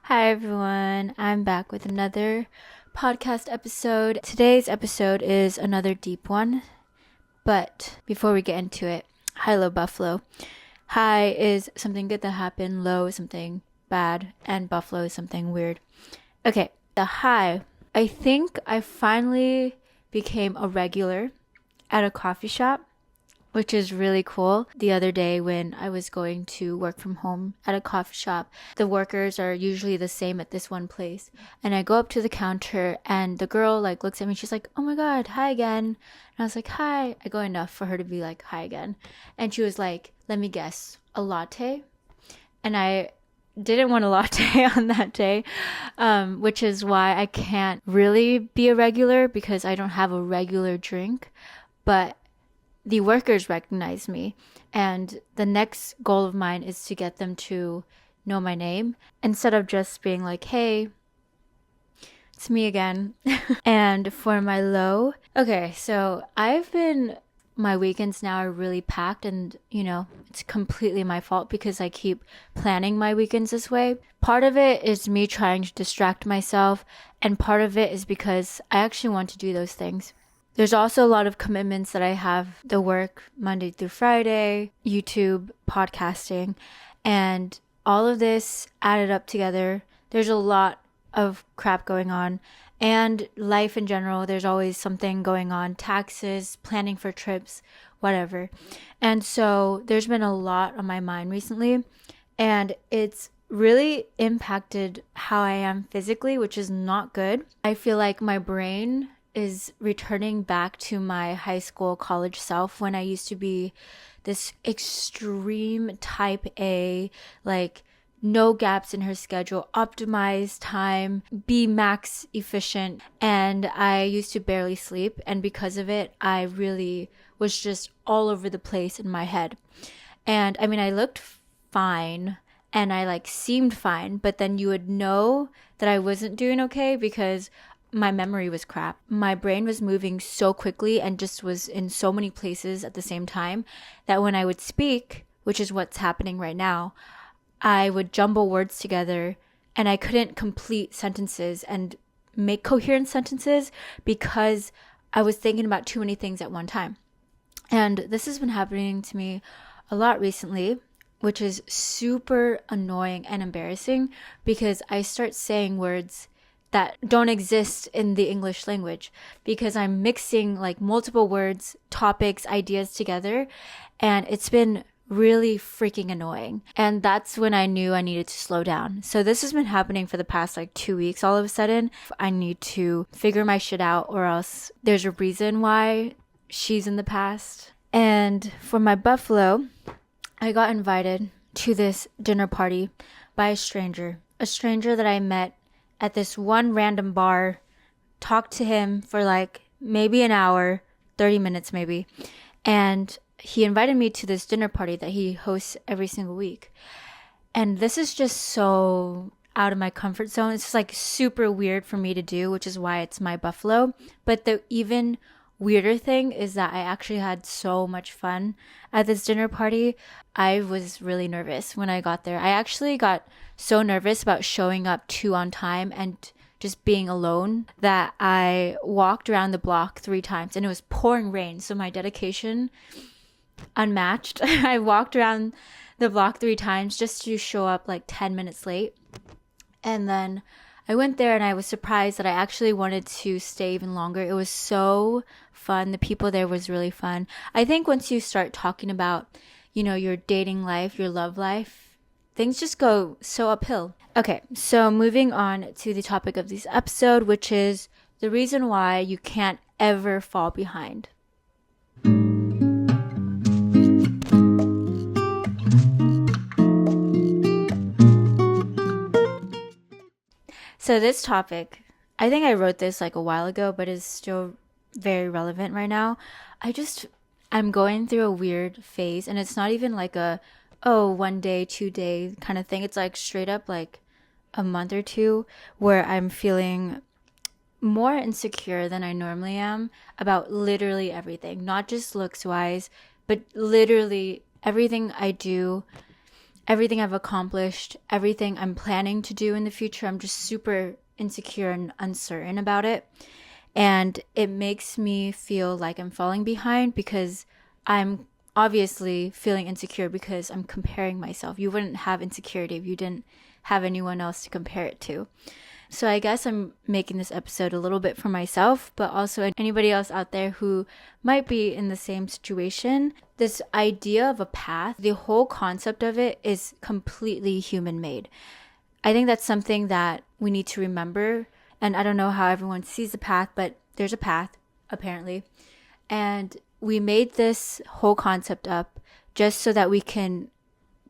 Hi everyone, I'm back with another podcast episode. Today's episode is another deep one, but before we get into it, high, low, buffalo. High is something good that happened, low is something bad, and buffalo is something weird. Okay, the high. I think I finally became a regular at a coffee shop, which is really cool. The other day when I was going to work from home at a coffee shop, the workers are usually the same at this one place. And I go up to the counter and the girl looks at me. She's like, "Oh my God, hi again." And I was like, "Hi." I go enough for her to be like, "Hi again." And she was like, "Let me guess, a latte?" And I didn't want a latte on that day, which is why I can't really be a regular because I don't have a regular drink. But the workers recognize me, and the next goal of mine is to get them to know my name instead of just being like, "Hey, it's me again." And for my low, okay, so my weekends now are really packed, and it's completely my fault because I keep planning my weekends this way. Part of it is me trying to distract myself, and part of it is because I actually want to do those things. There's also a lot of commitments that I have, the work Monday through Friday, YouTube, podcasting, and all of this added up together. There's a lot of crap going on, and life in general, there's always something going on, taxes, planning for trips, whatever. And so there's been a lot on my mind recently, and it's really impacted how I am physically, which is not good. I feel like my brain is returning back to my high school, college self when I used to be this extreme type A, no gaps in her schedule, optimize time, be max efficient. And I used to barely sleep. And because of it, I really was just all over the place in my head. And I mean, I looked fine and I seemed fine, but then you would know that I wasn't doing okay because my memory was crap. My brain was moving so quickly and just was in so many places at the same time that when I would speak, which is what's happening right now, I would jumble words together and I couldn't complete sentences and make coherent sentences because I was thinking about too many things at one time. And this has been happening to me a lot recently, which is super annoying and embarrassing because I start saying words that don't exist in the English language because I'm mixing multiple words, topics, ideas together, and it's been really freaking annoying. And that's when I knew I needed to slow down. So this has been happening for the past 2 weeks. All of a sudden, I need to figure my shit out or else there's a reason why she's in the past. And for my buffalo, I got invited to this dinner party by a stranger that I met at this one random bar, talked to him for maybe an hour, 30 minutes maybe. And he invited me to this dinner party that he hosts every single week. And this is just so out of my comfort zone. It's just super weird for me to do, which is why it's my buffalo. But the even weirder thing is that I actually had so much fun at this dinner party. I was really nervous when I got there. I actually got so nervous about showing up too on time and just being alone that I walked around the block 3 times and it was pouring rain. So my dedication, unmatched. I walked around the block 3 times just to show up 10 minutes late. And then I went there and I was surprised that I actually wanted to stay even longer. It was so fun. The people there was really fun. I think once you start talking about, your dating life, your love life, things just go so uphill. Okay, so moving on to the topic of this episode, which is the reason why you can't ever fall behind. So this topic, I think I wrote this a while ago, but is still very relevant right now. I'm going through a weird phase, and it's not even a 1 day, 2 day kind of thing. It's straight up a month or two where I'm feeling more insecure than I normally am about literally everything, not just looks wise, but literally everything I do, everything I've accomplished, everything I'm planning to do in the future, I'm just super insecure and uncertain about it. And it makes me feel like I'm falling behind because I'm obviously feeling insecure because I'm comparing myself. You wouldn't have insecurity if you didn't have anyone else to compare it to. So I guess I'm making this episode a little bit for myself, but also anybody else out there who might be in the same situation. This idea of a path, the whole concept of it is completely human made. I think that's something that we need to remember. And I don't know how everyone sees the path, but there's a path, apparently. And we made this whole concept up just so that we can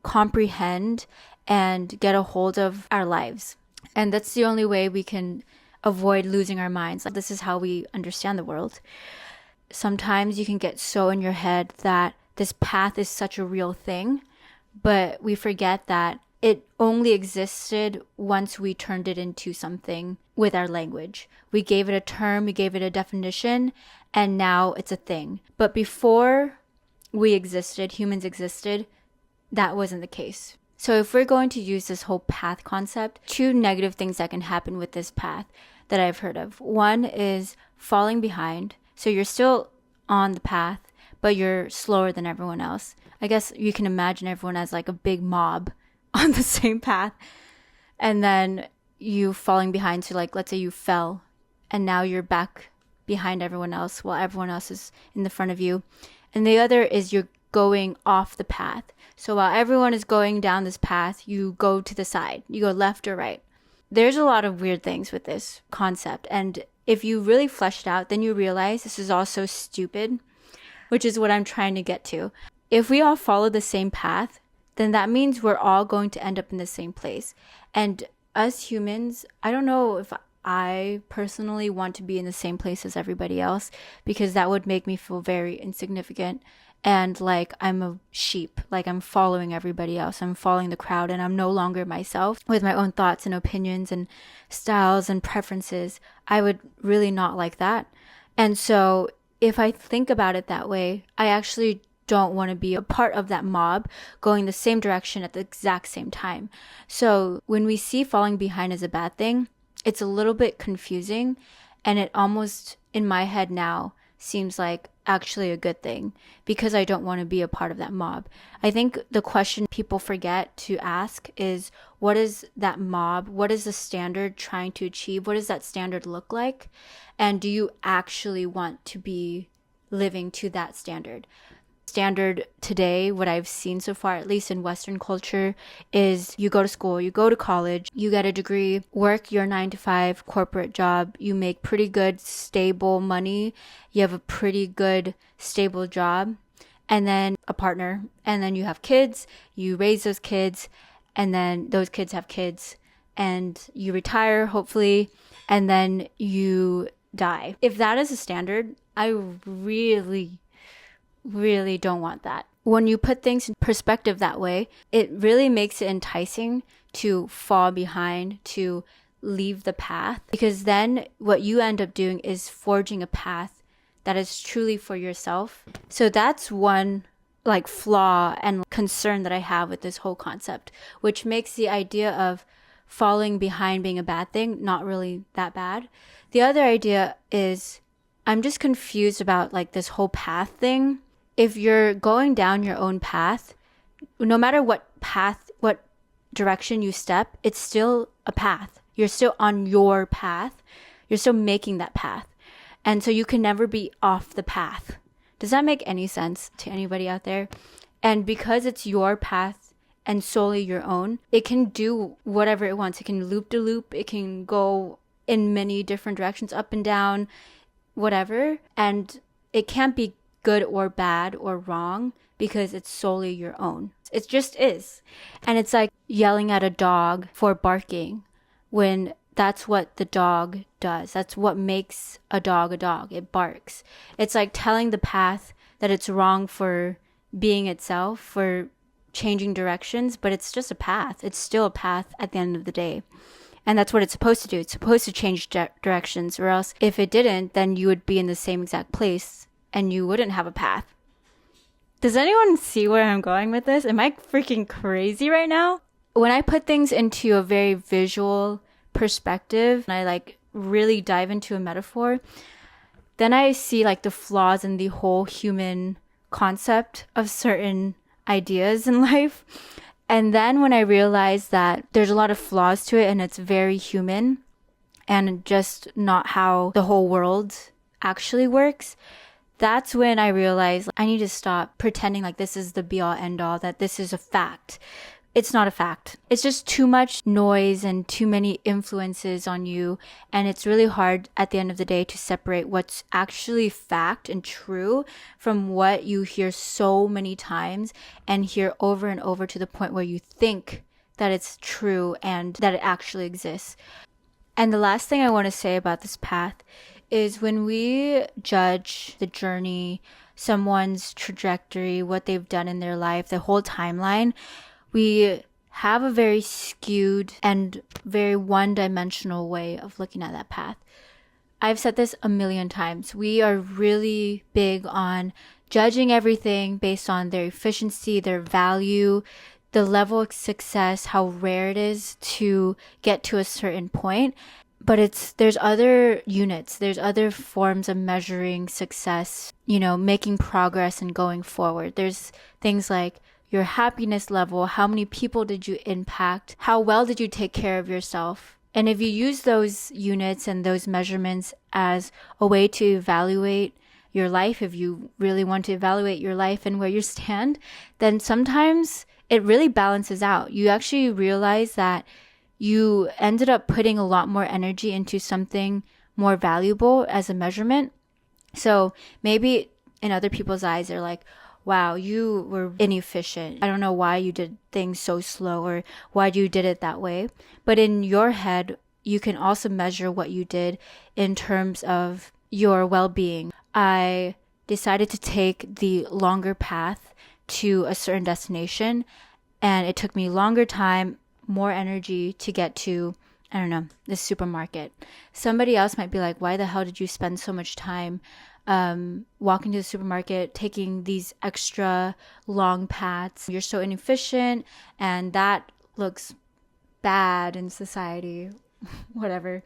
comprehend and get a hold of our lives. And that's the only way we can avoid losing our minds. Like, this is how we understand the world. Sometimes you can get so in your head that this path is such a real thing, but we forget that it only existed once we turned it into something with our language. We gave it a term, we gave it a definition, and now it's a thing. But before we existed, humans existed, that wasn't the case. So if we're going to use this whole path concept, 2 negative things that can happen with this path that I've heard of. One is falling behind. So you're still on the path, but you're slower than everyone else. I guess you can imagine everyone as like a big mob on the same path. And then you falling behind. So like, let's say you fell and now you're back behind everyone else while everyone else is in the front of you. And the other is you're going off the path. So while everyone is going down this path, you go to the side. You go left or right. There's a lot of weird things with this concept. And if you really flesh it out, then you realize this is all so stupid, which is what I'm trying to get to. If we all follow the same path, then that means we're all going to end up in the same place. And us humans, I don't know if I personally want to be in the same place as everybody else, because that would make me feel very insignificant and like I'm a sheep, like I'm following everybody else. I'm following the crowd and I'm no longer myself with my own thoughts and opinions and styles and preferences. I would really not like that. And so if I think about it that way, I actually don't want to be a part of that mob going the same direction at the exact same time. So when we see falling behind as a bad thing, it's a little bit confusing, and it almost in my head now seems like actually a good thing because I don't want to be a part of that mob. I think the question people forget to ask is, what is that mob? What is the standard trying to achieve? What does that standard look like? And do you actually want to be living to that standard? Standard today, what I've seen so far, at least in Western culture, is you go to school, you go to college, you get a degree, work your 9-to-5 corporate job, you make pretty good, stable money, you have a pretty good, stable job, and then a partner, and then you have kids, you raise those kids, and then those kids have kids, and you retire, hopefully, and then you die. If that is a standard, I really don't want that. When you put things in perspective that way, it really makes it enticing to fall behind, to leave the path, because then what you end up doing is forging a path that is truly for yourself. So that's one like flaw and concern that I have with this whole concept, which makes the idea of falling behind being a bad thing not really that bad. The other idea is I'm just confused about like this whole path thing. If you're going down your own path, no matter what path, what direction you step, it's still a path. You're still on your path. You're still making that path. And so you can never be off the path. Does that make any sense to anybody out there? And because it's your path and solely your own, it can do whatever it wants. It can loop de loop. It can go in many different directions, up and down, whatever. And it can't be good or bad or wrong because it's solely your own. It just is. And it's like yelling at a dog for barking when that's what the dog does. That's what makes a dog a dog. It barks. It's like telling the path that it's wrong for being itself, for changing directions, but it's just a path. It's still a path at the end of the day. And that's what it's supposed to do. It's supposed to change directions, or else if it didn't, then you would be in the same exact place and you wouldn't have a path. Does anyone see where I'm going with this? Am I freaking crazy right now? When I put things into a very visual perspective and I like really dive into a metaphor, then I see like the flaws in the whole human concept of certain ideas in life. And then when I realize that there's a lot of flaws to it and it's very human and just not how the whole world actually works, that's when I realized I need to stop pretending like this is the be all end all, that this is a fact. It's not a fact. It's just too much noise and too many influences on you. And it's really hard at the end of the day to separate what's actually fact and true from what you hear so many times and hear over and over to the point where you think that it's true and that it actually exists. And the last thing I want to say about this path is when we judge the journey, someone's trajectory, what they've done in their life, the whole timeline, we have a very skewed and very one-dimensional way of looking at that path. I've said this a million times. We are really big on judging everything based on their efficiency, their value, the level of success, how rare it is to get to a certain point. But there's other units, there's other forms of measuring success, making progress and going forward. There's things like your happiness level, how many people did you impact, how well did you take care of yourself. And if you use those units and those measurements as a way to evaluate your life, if you really want to evaluate your life and where you stand, then sometimes it really balances out. You actually realize that you ended up putting a lot more energy into something more valuable as a measurement. So maybe in other people's eyes, they're like, wow, you were inefficient. I don't know why you did things so slow or why you did it that way. But in your head, you can also measure what you did in terms of your well-being. I decided to take the longer path to a certain destination, and it took me longer time, more energy to get to, I don't know, the supermarket. Somebody else might be like, why the hell did you spend so much time walking to the supermarket, taking these extra long paths? You're so inefficient and that looks bad in society, whatever.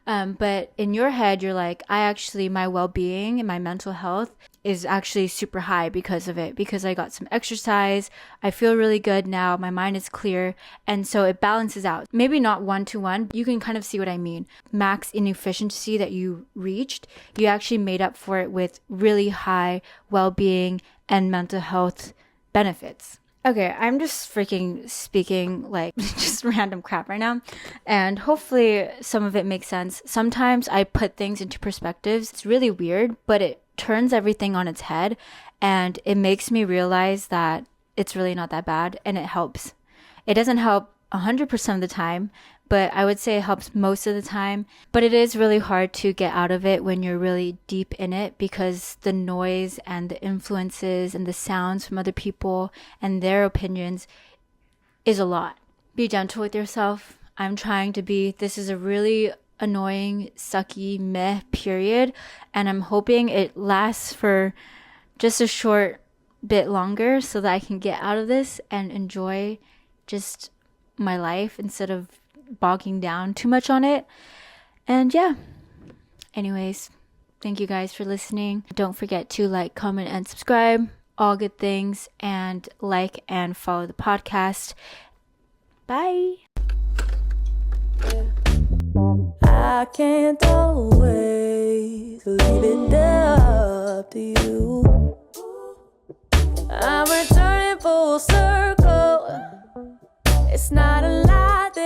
But in your head, you're like, my well-being and my mental health is actually super high because of it, because I got some exercise. I feel really good now. My mind is clear. And so it balances out. Maybe not one-to-one. You can kind of see what I mean. Max inefficiency that you reached, you actually made up for it with really high well-being and mental health benefits. Okay, I'm just freaking speaking like just random crap right now. And hopefully some of it makes sense. Sometimes I put things into perspectives. It's really weird, but it turns everything on its head. And it makes me realize that it's really not that bad. And it helps. It doesn't help 100% of the time, but I would say it helps most of the time. But it is really hard to get out of it when you're really deep in it, because the noise and the influences and the sounds from other people and their opinions is a lot. Be gentle with yourself. I'm trying to be. This is a really annoying, sucky, meh period. And I'm hoping it lasts for just a short bit longer so that I can get out of this and enjoy just my life instead of bogging down too much on it. And yeah, anyways, thank you guys for listening. Don't forget to like, comment, and subscribe, all good things, and like and follow the podcast. Bye. I can't always leave it up to you. I'm returning full circle. It's not a